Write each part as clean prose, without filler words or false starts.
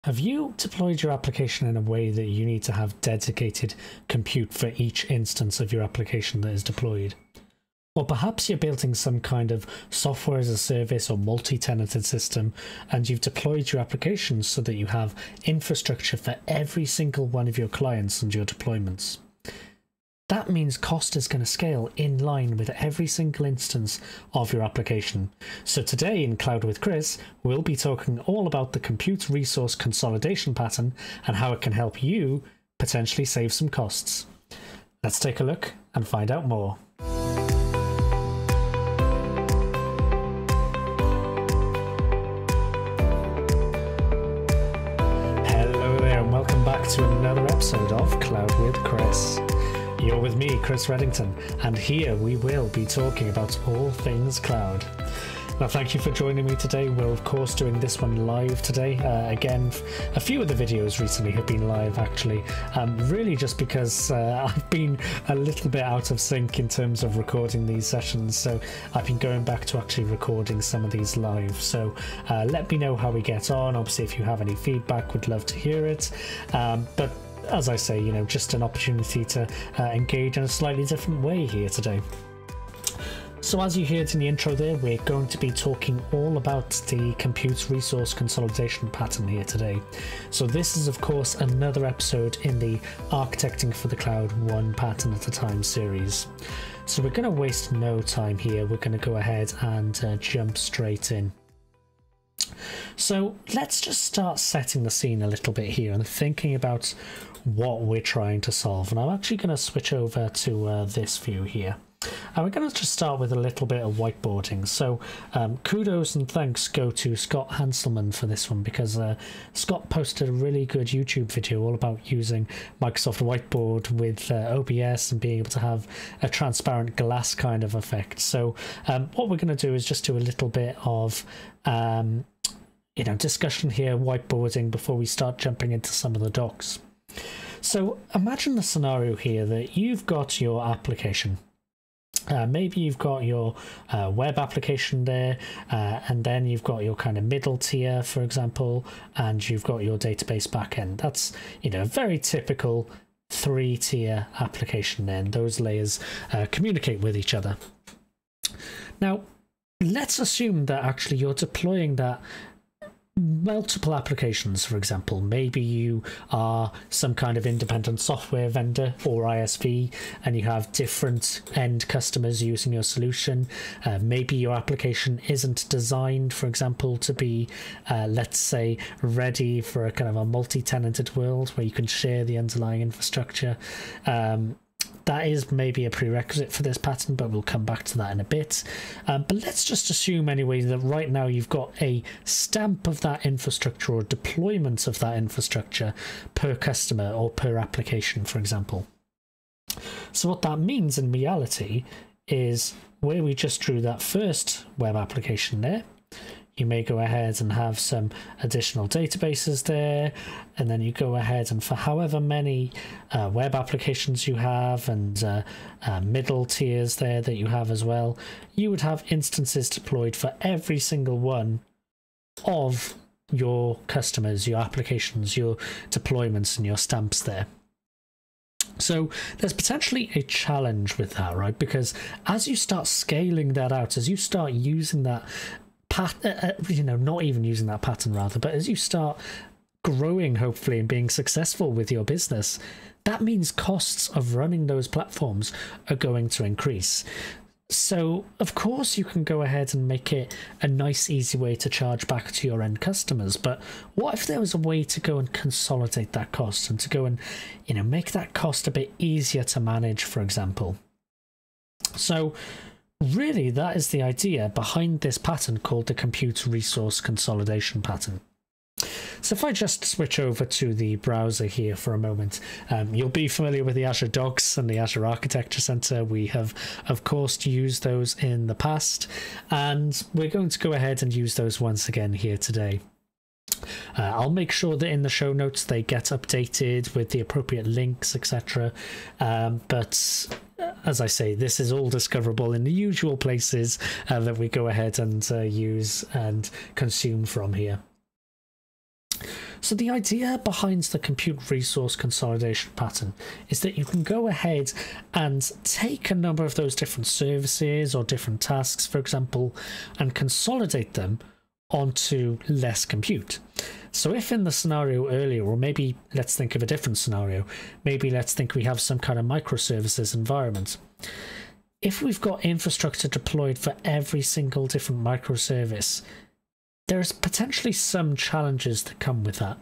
Have you deployed your application in a way that you need to have dedicated compute for each instance of your application that is deployed? Or perhaps you're building some kind of software as a service or multi-tenanted system, and you've deployed your applications so that you have infrastructure for every single one of your clients and your deployments. That means cost is going to scale in line with every single instance of your application. So today in Cloud with Chris, we'll be talking all about the Compute Resource Consolidation Pattern and how it can help you potentially save some costs. Let's take a look and find out more. Hello there and welcome back to another episode of Cloud with Chris. You're with me, Chris Reddington, and here we will be talking about all things cloud. Now, thank you for joining me today. We're, of course, doing this one live today. Again, a few of the videos recently have been live, actually, really just because I've been a little bit out of sync in terms of recording these sessions. So I've been going back to actually recording some of these live. So let me know how we get on. Obviously, if you have any feedback, would love to hear it. But as I say, you know, just an opportunity to engage in a slightly different way here today. So as you heard in the intro there, we're going to be talking all about the Compute Resource Consolidation Pattern here today. So this is, of course, another episode in the Architecting for the Cloud One Pattern at a Time series. So we're going to waste no time here. We're going to go ahead and jump straight in. So let's just start setting the scene a little bit here and thinking about what we're trying to solve. And I'm actually going to switch over to this view here. And we're going to just start with a little bit of whiteboarding. So kudos and thanks go to Scott Hanselman for this one, because Scott posted a really good YouTube video all about using Microsoft Whiteboard with OBS and being able to have a transparent glass kind of effect. So what we're going to do is just do a little bit of discussion here, whiteboarding, before we start jumping into some of the docs. So imagine the scenario here that you've got your application. Maybe you've got your web application there, and then you've got your kind of middle tier, for example, and you've got your database backend. That's, a very typical 3-tier application there, and those layers communicate with each other. Now, let's assume that actually you're deploying that multiple applications. For example, maybe you are some kind of independent software vendor or ISV, and you have different end customers using your solution. Maybe your application isn't designed, for example, to be, let's say, ready for a kind of a multi-tenanted world where you can share the underlying infrastructure. That is maybe a prerequisite for this pattern, but we'll come back to that in a bit. But let's just assume anyway that right now you've got a stamp of that infrastructure or deployment of that infrastructure per customer or per application, for example. So what that means in reality is where we just drew that first web application there, you may go ahead and have some additional databases there, and then you go ahead and for however many web applications you have and middle tiers there that you have as well, you would have instances deployed for every single one of your customers, your applications, your deployments and your stamps there. So there's potentially a challenge with that, right? Because as you start scaling that out, as you start using that not even using that pattern rather, but as you start growing hopefully and being successful with your business, that means costs of running those platforms are going to increase. So of course you can go ahead and make it a nice easy way to charge back to your end customers, but what if there was a way to go and consolidate that cost and to go and make that cost a bit easier to manage, for example? So really, that is the idea behind this pattern called the Compute Resource Consolidation Pattern. So if I just switch over to the browser here for a moment, you'll be familiar with the Azure Docs and the Azure Architecture Center. We have, of course, used those in the past, and we're going to go ahead and use those once again here today. I'll make sure that in the show notes they get updated with the appropriate links, etc. But as I say, this is all discoverable in the usual places that we go ahead and use and consume from here. So the idea behind the compute resource consolidation pattern is that you can go ahead and take a number of those different services or different tasks, for example, and consolidate them onto less compute. So if in the scenario earlier, or maybe let's think of a different scenario, maybe let's think we have some kind of microservices environment. If we've got infrastructure deployed for every single different microservice, there's potentially some challenges that come with that.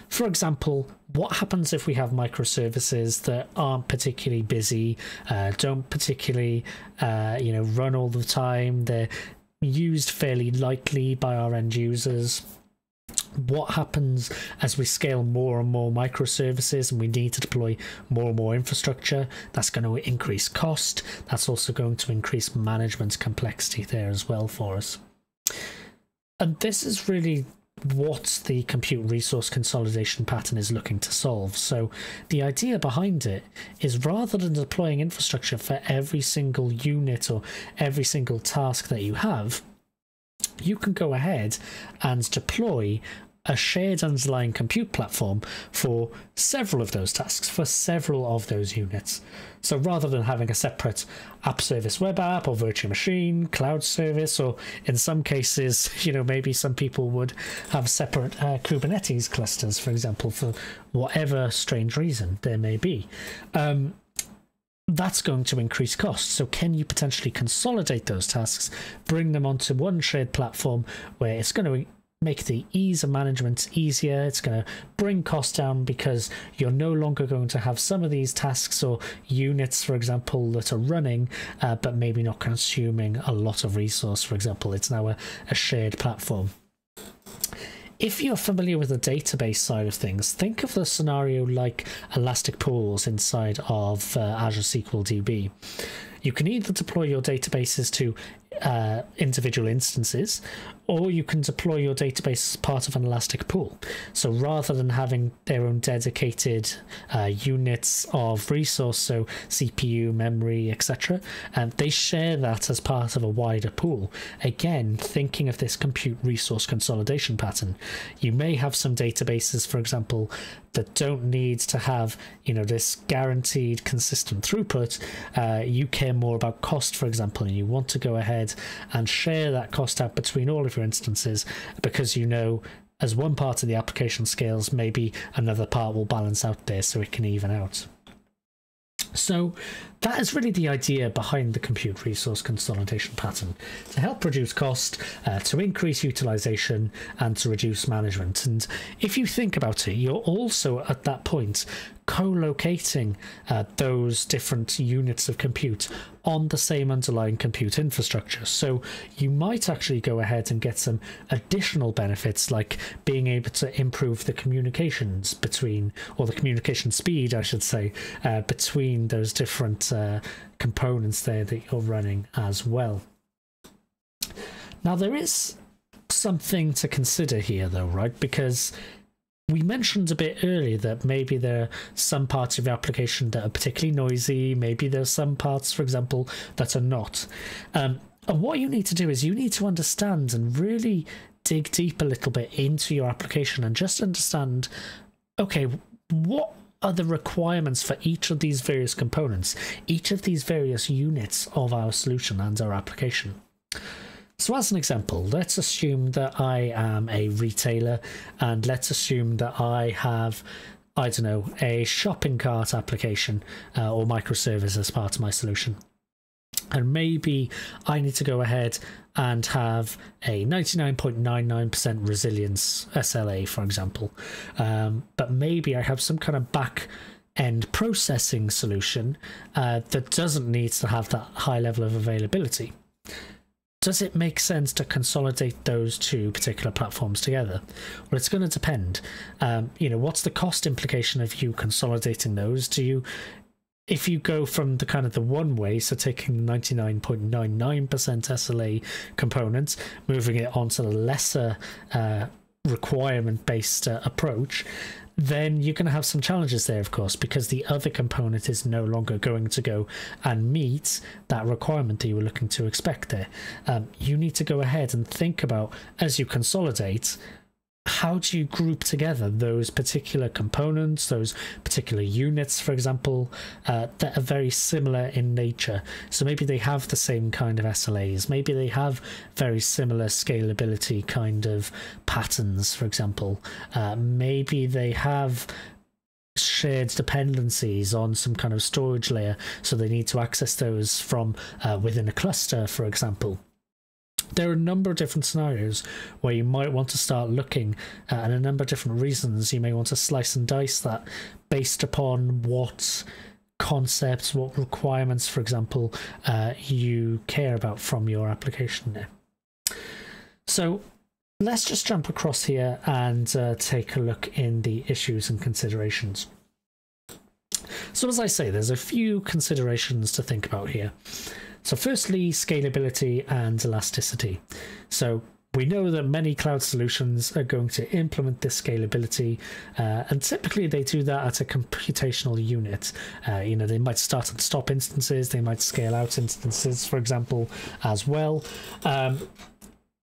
For example, what happens if we have microservices that aren't particularly busy, don't particularly run all the time, they're used fairly lightly by our end users? What happens as we scale more and more microservices and we need to deploy more and more infrastructure? That's going to increase cost. That's also going to increase management complexity there as well for us. And this is really what the compute resource consolidation pattern is looking to solve. So the idea behind it is, rather than deploying infrastructure for every single unit or every single task that you have, you can go ahead and deploy a shared underlying compute platform for several of those tasks, for several of those units. So rather than having a separate app service web app or virtual machine, cloud service, or in some cases, maybe some people would have separate Kubernetes clusters, for example, for whatever strange reason there may be. That's going to increase costs. So can you potentially consolidate those tasks, bring them onto one shared platform where it's going to make the ease of management easier? It's going to bring costs down because you're no longer going to have some of these tasks or units, for example, that are running but maybe not consuming a lot of resource. For example, it's now a shared platform. If you're familiar with the database side of things, think of the scenario like elastic pools inside of Azure SQL DB. You can either deploy your databases to individual instances, or you can deploy your database as part of an elastic pool. So rather than having their own dedicated units of resource, so CPU, memory, etc., they share that as part of a wider pool. Again, thinking of this compute resource consolidation pattern, you may have some databases, for example, that don't need to have this guaranteed consistent throughput. You care more about cost, for example, and you want to go ahead and share that cost out between all of your instances, because as one part of the application scales, maybe another part will balance out there so it can even out. So that is really the idea behind the compute resource consolidation pattern, to help reduce cost, to increase utilization, and to reduce management. And if you think about it, you're also at that point co-locating those different units of compute on the same underlying compute infrastructure. So you might actually go ahead and get some additional benefits, like being able to improve the communications between, or the communication speed, I should say, between those different components there that you're running as well. Now, there is something to consider here though, right? Because we mentioned a bit earlier that maybe there are some parts of your application that are particularly noisy. Maybe there's some parts, for example, that are not. And what you need to do is you need to understand and really dig deep a little bit into your application and just understand, okay, what are the requirements for each of these various components, each of these various units of our solution and our application. So as an example, let's assume that I am a retailer, and let's assume that I have, I don't know, a shopping cart application or microservice as part of my solution. And maybe I need to go ahead and have a 99.99% resilience SLA, for example. But maybe I have some kind of back-end processing solution that doesn't need to have that high level of availability. Does it make sense to consolidate those two particular platforms together? Well, it's going to depend. What's the cost implication of you consolidating those? If you go from the kind of the one way, so taking 99.99% SLA components, moving it onto the lesser requirement-based approach, then you're going to have some challenges there, of course, because the other component is no longer going to go and meet that requirement that you were looking to expect there. You need to go ahead and think about, as you consolidate, how do you group together those particular components, those particular units, for example, that are very similar in nature? So maybe they have the same kind of SLAs, maybe they have very similar scalability kind of patterns, for example. Maybe they have shared dependencies on some kind of storage layer, so they need to access those from within a cluster, for example. There are a number of different scenarios where you might want to start looking and a number of different reasons you may want to slice and dice that based upon what concepts, what requirements, for example, you care about from your application there. So let's just jump across here and take a look in the issues and considerations. So as I say, there's a few considerations to think about here. So firstly, scalability and elasticity. So we know that many cloud solutions are going to implement this scalability, and typically they do that at a computational unit. You know, they might start and stop instances, they might scale out instances, for example, as well.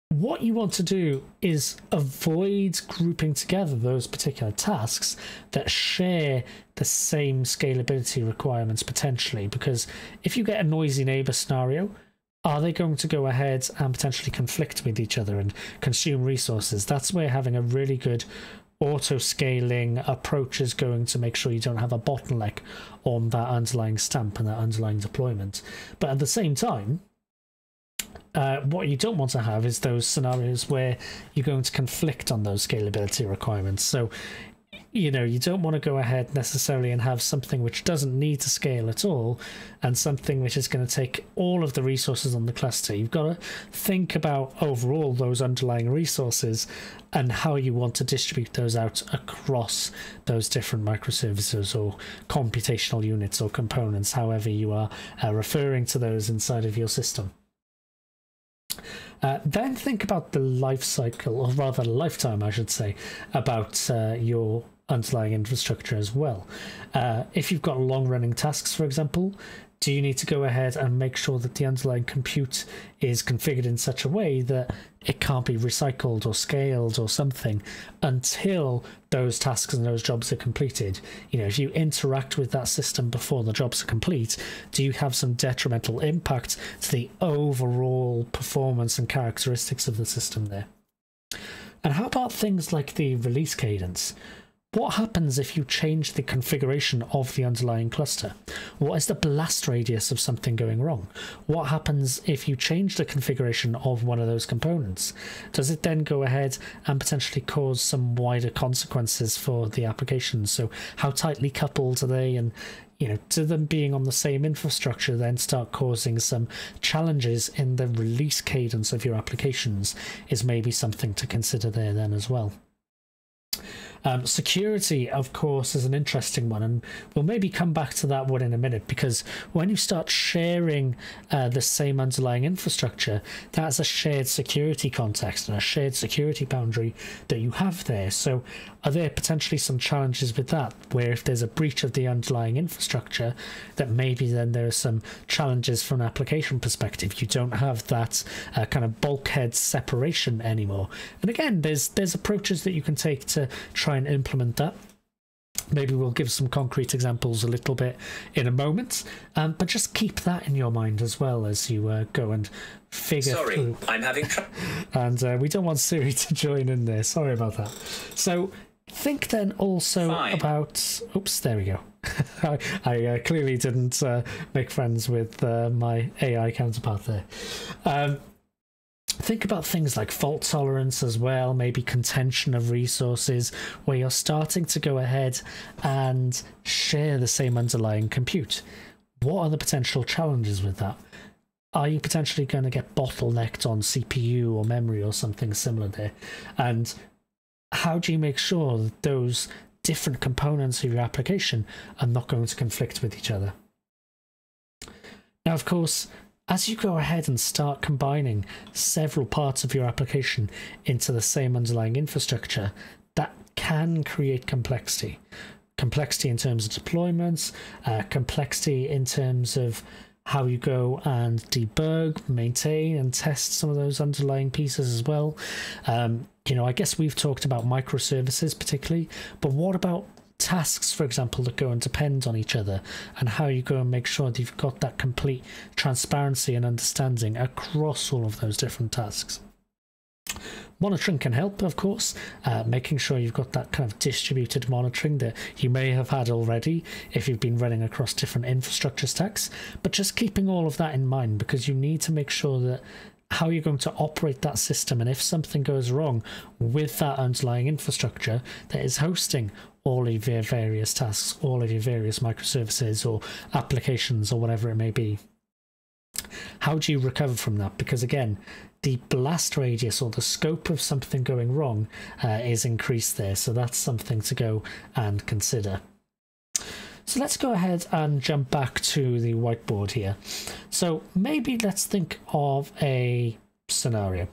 What you want to do is avoid grouping together those particular tasks that share the same scalability requirements potentially, because if you get a noisy neighbor scenario, are they going to go ahead and potentially conflict with each other and consume resources? That's where having a really good auto-scaling approach is going to make sure you don't have a bottleneck on that underlying stamp and that underlying deployment. But at the same time, what you don't want to have is those scenarios where you're going to conflict on those scalability requirements. So, you know, you don't want to go ahead necessarily and have something which doesn't need to scale at all and something which is going to take all of the resources on the cluster. You've got to think about overall those underlying resources and how you want to distribute those out across those different microservices or computational units or components, however you are referring to those inside of your system. Then think about the life cycle, or rather lifetime, I should say, about your underlying infrastructure as well. If you've got long-running tasks, for example, do you need to go ahead and make sure that the underlying compute is configured in such a way that it can't be recycled or scaled or something until those tasks and those jobs are completed? You know, if you interact with that system before the jobs are complete, do you have some detrimental impact to the overall performance and characteristics of the system there? And how about things like the release cadence? What happens if you change the configuration of the underlying cluster? What is the blast radius of something going wrong? What happens if you change the configuration of one of those components? Does it then go ahead and potentially cause some wider consequences for the application? So how tightly coupled are they? And, you know, do them being on the same infrastructure then start causing some challenges in the release cadence of your applications? Is maybe something to consider there then as well. Security, of course, is an interesting one, and we'll maybe come back to that one in a minute, because when you start sharing the same underlying infrastructure, that's a shared security context and a shared security boundary that you have there. So are there potentially some challenges with that, where if there's a breach of the underlying infrastructure, that maybe then there are some challenges from an application perspective? You don't have that kind of bulkhead separation anymore. And again, there's approaches that you can take to try and implement that. Maybe we'll give some concrete examples a little bit in a moment, but just keep that in your mind as well as you go and figure through. I'm having trouble. And we don't want Siri to join in there. Sorry about that. So think then also about... Oops, there we go. I clearly didn't make friends with my AI counterpart there. Think about things like fault tolerance as well, maybe contention of resources, where you're starting to go ahead and share the same underlying compute. What are the potential challenges with that? Are you potentially going to get bottlenecked on CPU or memory or something similar there? And how do you make sure that those different components of your application are not going to conflict with each other? Now, of course, as you go ahead and start combining several parts of your application into the same underlying infrastructure, that can create complexity. Complexity in terms of deployments, complexity in terms of how you go and debug, maintain, and test some of those underlying pieces as well. you know, I guess we've talked about microservices particularly, but what about tasks, for example, that go and depend on each other, and how you go and make sure that you've got that complete transparency and understanding across all of those different tasks? Monitoring can help, of course, making sure you've got that kind of distributed monitoring that you may have had already if you've been running across different infrastructure stacks, but just keeping all of that in mind, because you need to make sure that how you're going to operate that system, and if something goes wrong with that underlying infrastructure that is hosting all of your various tasks, all of your various microservices or applications or whatever it may be, how do you recover from that? Because again, the blast radius or the scope of something going wrong is increased there, so that's something to go and consider. So let's go ahead and jump back to the whiteboard here. So maybe let's think of a scenario.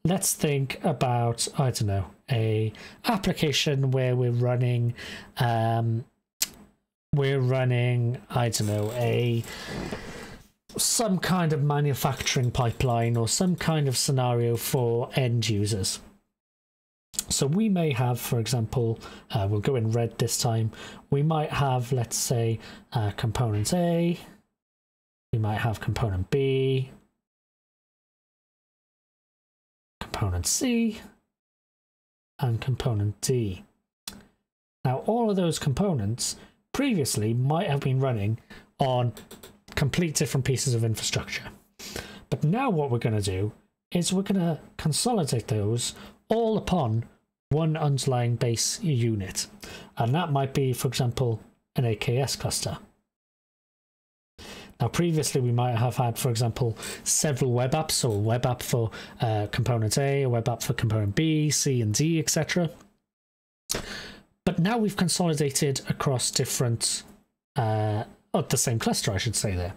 Let's think about, I don't know, a application where we're running, I don't know, some kind of manufacturing pipeline or some kind of scenario for end users. So we may have, for example, we'll go in red this time, we might have, let's say, component A, we might have component B, component C, and component D. Now, all of those components previously might have been running on complete different pieces of infrastructure. But now what we're going to do is we're going to consolidate those all upon one underlying base unit. And that might be, for example, an AKS cluster. Now, previously we might have had, for example, several web apps, so a web app for component A, a web app for component B, C, and D, etc. But now we've consolidated across different, the same cluster, I should say there.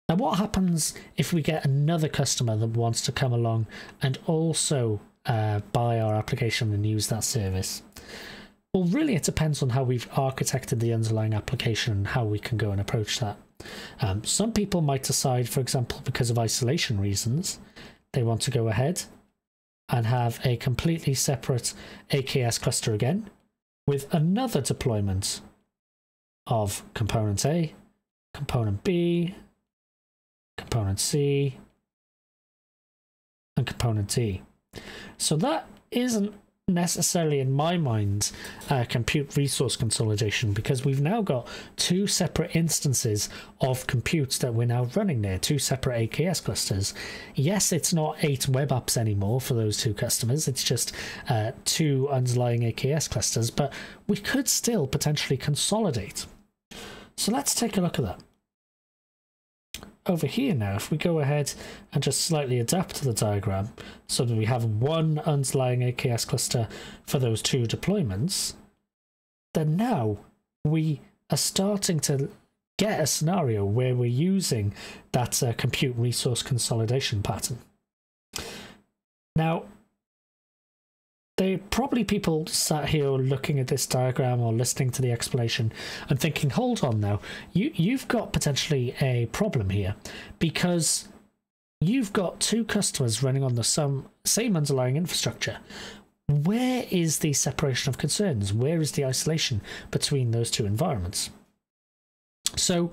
Now, what happens if we get another customer that wants to come along and also buy our application and use that service? Well, really, it depends on how we've architected the underlying application and how we can go and approach that. Some people might decide, for example, because of isolation reasons, they want to go ahead and have a completely separate AKS cluster again with another deployment of component A, component B, component C, and component D. So that isn't necessarily, in my mind, compute resource consolidation, because we've now got two separate instances of compute that we're now running there, two separate AKS clusters. Yes, it's not 8 web apps anymore for those two customers, it's just 2 underlying AKS clusters, but we could still potentially consolidate. So let's take a look at that. Over here now, if we go ahead and just slightly adapt to the diagram so that we have one underlying AKS cluster for those 2 deployments, then now we are starting to get a scenario where we're using that compute resource consolidation pattern. Now, there are probably people sat here looking at this diagram or listening to the explanation and thinking, hold on now, you've got potentially a problem here, because you've got 2 customers running on the same underlying infrastructure. Where is the separation of concerns? Where is the isolation between those 2 environments? So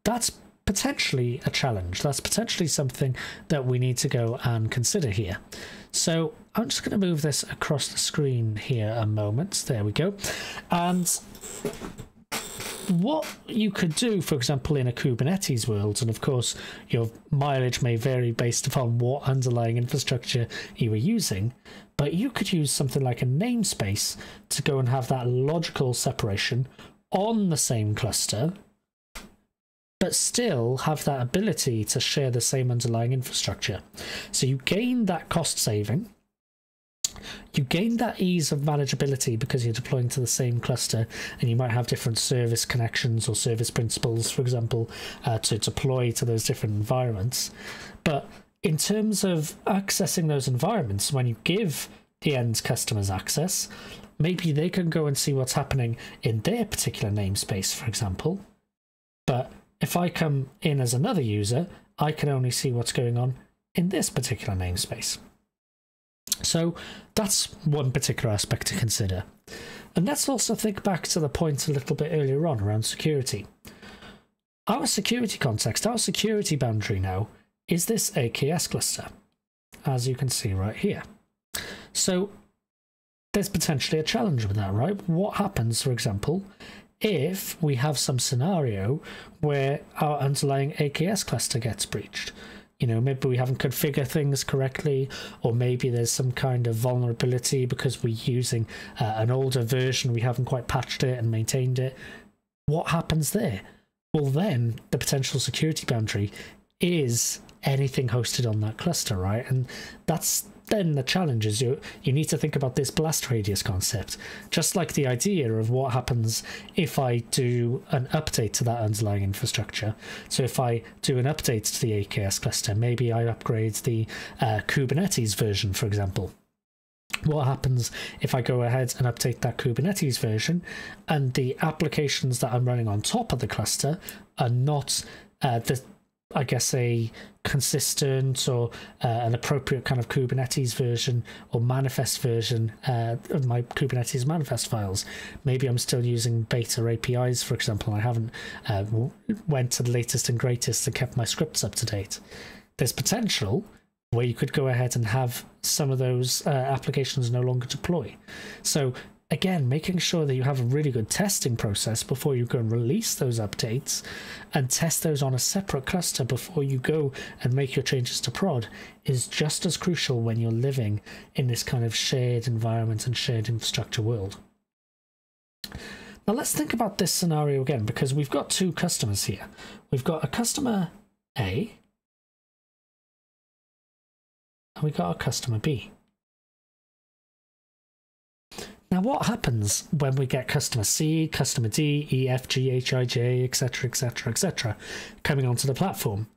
that's potentially a challenge. That's potentially something that we need to go and consider here. So I'm just going to move this across the screen here a moment. There we go. And what you could do, for example, in a Kubernetes world, and of course your mileage may vary based upon what underlying infrastructure you are using, but you could use something like a namespace to go and have that logical separation on the same cluster, but still have that ability to share the same underlying infrastructure. So you gain that cost saving, you gain that ease of manageability because you're deploying to the same cluster, and you might have different service connections or service principals, for example, to deploy to those different environments. But in terms of accessing those environments, when you give the end customers access, maybe they can go and see what's happening in their particular namespace, for example. But if I come in as another user, I can only see what's going on in this particular namespace. So that's one particular aspect to consider. And let's also think back to the point a little bit earlier on around security. Our security context, our security boundary now, is this AKS cluster, as you can see right here. So there's potentially a challenge with that, right? What happens, for example, if we have some scenario where our underlying AKS cluster gets breached? You know, maybe we haven't configured things correctly, or maybe there's some kind of vulnerability because we're using an older version, we haven't quite patched it and maintained it. What happens there? Well, then the potential security boundary is anything hosted on that cluster, right? And that's then the challenge is you need to think about this blast radius concept, just like the idea of what happens if I do an update to that underlying infrastructure. So if I do an update to the AKS cluster, maybe I upgrade the Kubernetes version, for example. What happens if I go ahead and update that Kubernetes version and the applications that I'm running on top of the cluster are not I guess a consistent or an appropriate kind of Kubernetes version or manifest version of my Kubernetes manifest files. Maybe I'm still using beta APIs, for example, and I haven't went to the latest and greatest and kept my scripts up to date. There's potential where you could go ahead and have some of those applications no longer deploy. So again, making sure that you have a really good testing process before you go and release those updates and test those on a separate cluster before you go and make your changes to prod is just as crucial when you're living in this kind of shared environment and shared infrastructure world. Now let's think about this scenario again, because we've got two customers here. We've got a customer A and we've got a customer B. Now, what happens when we get customer C, customer D, E, F, G, H, I, J, etc., etc., etc., coming onto the platform?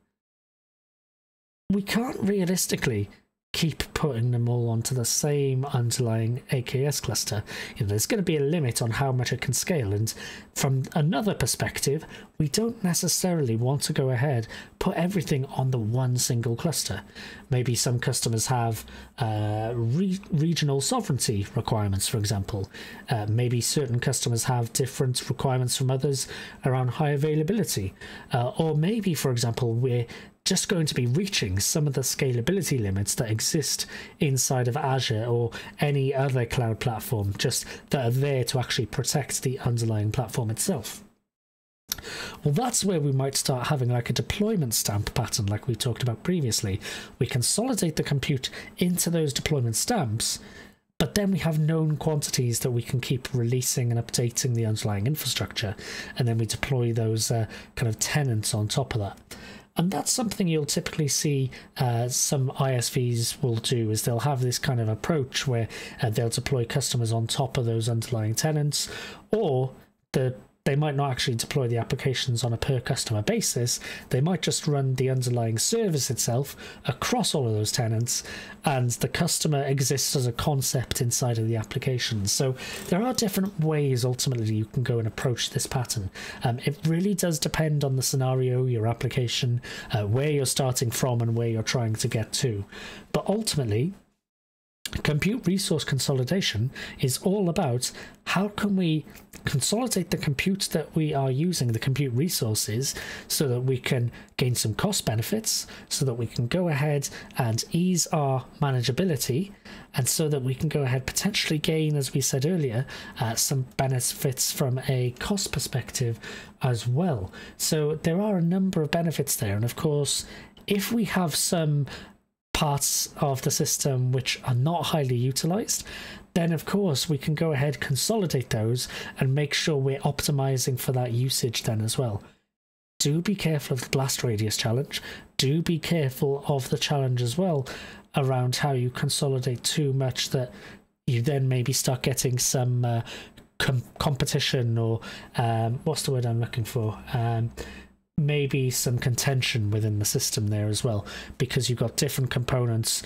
We can't realistically keep putting them all onto the same underlying AKS cluster. You know, there's going to be a limit on how much it can scale, and from another perspective, we don't necessarily want to go ahead, put everything on the one single cluster. Maybe some customers have regional sovereignty requirements, for example. Maybe certain customers have different requirements from others around high availability. Or maybe, for example, we're just going to be reaching some of the scalability limits that exist inside of Azure or any other cloud platform, just that are there to actually protect the underlying platform itself. Well, that's where we might start having like a deployment stamp pattern like we talked about previously. We consolidate the compute into those deployment stamps, but then we have known quantities that we can keep releasing and updating the underlying infrastructure, and then we deploy those kind of tenants on top of that. And that's something you'll typically see some ISVs will do, is they'll have this kind of approach where they'll deploy customers on top of those underlying tenants, or they might not actually deploy the applications on a per customer basis. They might just run the underlying service itself across all of those tenants, and the customer exists as a concept inside of the application. So there are different ways ultimately you can go and approach this pattern. It really does depend on the scenario, your application, where you're starting from and where you're trying to get to. But ultimately, compute resource consolidation is all about how can we consolidate the compute that we are using, the compute resources, so that we can gain some cost benefits, so that we can go ahead and ease our manageability, and so that we can go ahead potentially gain, as we said earlier, some benefits from a cost perspective as well. So there are a number of benefits there, and of course, if we have some parts of the system which are not highly utilized, then of course we can go ahead, consolidate those, and make sure we're optimizing for that usage then as well. Do be careful of the blast radius challenge. Do be careful of the challenge as well around how you consolidate too much that you then maybe start getting some competition, or what's the word I'm looking for? Maybe some contention within the system there as well, because you've got different components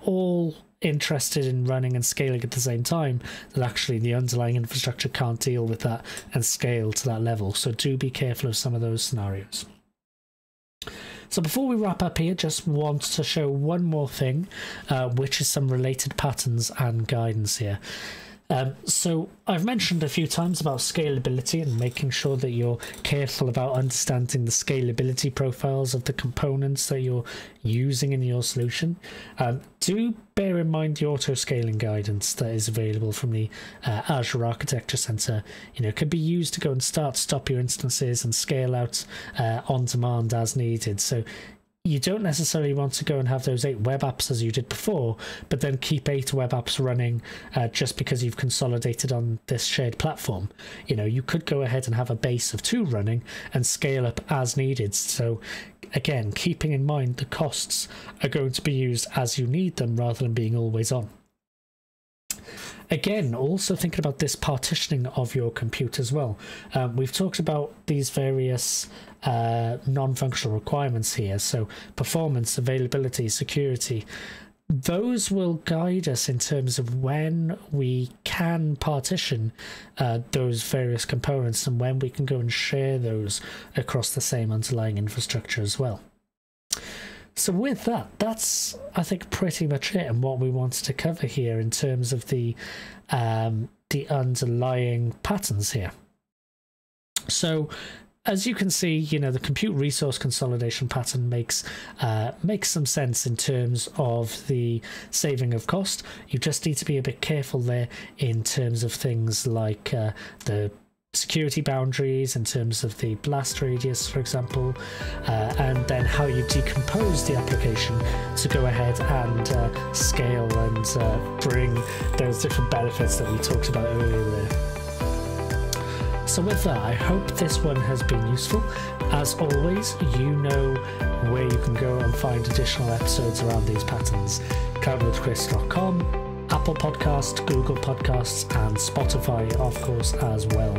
all interested in running and scaling at the same time, that actually the underlying infrastructure can't deal with that and scale to that level. So do be careful of some of those scenarios. So before we wrap up here, just want to show one more thing, which is some related patterns and guidance here. So I've mentioned a few times about scalability and making sure that you're careful about understanding the scalability profiles of the components that you're using in your solution. Do bear in mind the auto-scaling guidance that is available from the Azure Architecture Center. You know, it could be used to go and stop your instances and scale out on demand as needed. So you don't necessarily want to go and have those 8 web apps as you did before, but then keep 8 web apps running just because you've consolidated on this shared platform. You know, you could go ahead and have a base of 2 running and scale up as needed. So again, keeping in mind the costs are going to be used as you need them rather than being always on. Again, also thinking about this partitioning of your compute as well. We've talked about these various non-functional requirements here, so performance, availability, security. Those will guide us in terms of when we can partition those various components and when we can go and share those across the same underlying infrastructure as well. So with that, that's, I think, pretty much it and what we wanted to cover here in terms of the underlying patterns here. So as you can see, you know, the compute resource consolidation pattern makes some sense in terms of the saving of cost. You just need to be a bit careful there in terms of things like the security boundaries, in terms of the blast radius, for example, and then how you decompose the application to go ahead and scale and bring those different benefits that we talked about earlier there. So with that, I hope this one has been useful. As always, you know where you can go and find additional episodes around these patterns. cloudwithchris.com, Apple Podcasts, Google Podcasts, and Spotify, of course, as well.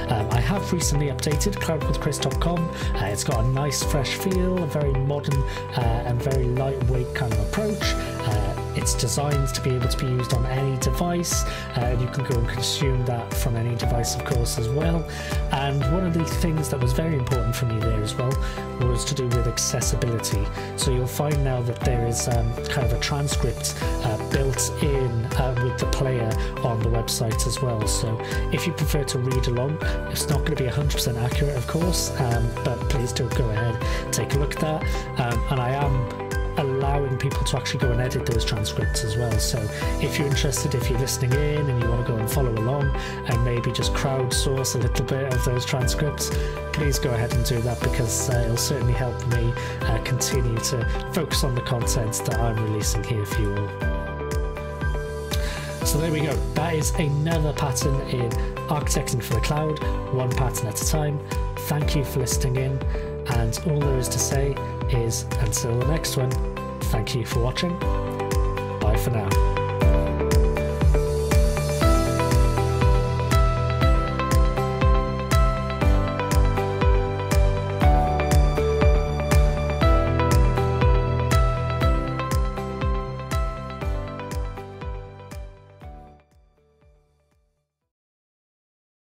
I have recently updated cloudwithchris.com. It's got a nice fresh feel, a very modern and very lightweight kind of approach. It's designed to be able to be used on any device, and you can go and consume that from any device, of course, as well. And one of the things that was very important for me there as well was to do with accessibility. So you'll find now that there is kind of a transcript built in with the player on the website as well. So if you prefer to read along, it's not going to be 100% accurate, of course, but please do go ahead, take a look at that. And I am allowing people to actually go and edit those transcripts as well. So if you're interested, if you're listening in and you want to go and follow along and maybe just crowdsource a little bit of those transcripts, please go ahead and do that, because it'll certainly help me continue to focus on the content that I'm releasing here for you all. So there we go. That is another pattern in architecting for the cloud, one pattern at a time. Thank you for listening in, and all there is to say is, until the next one, thank you for watching. Bye for now.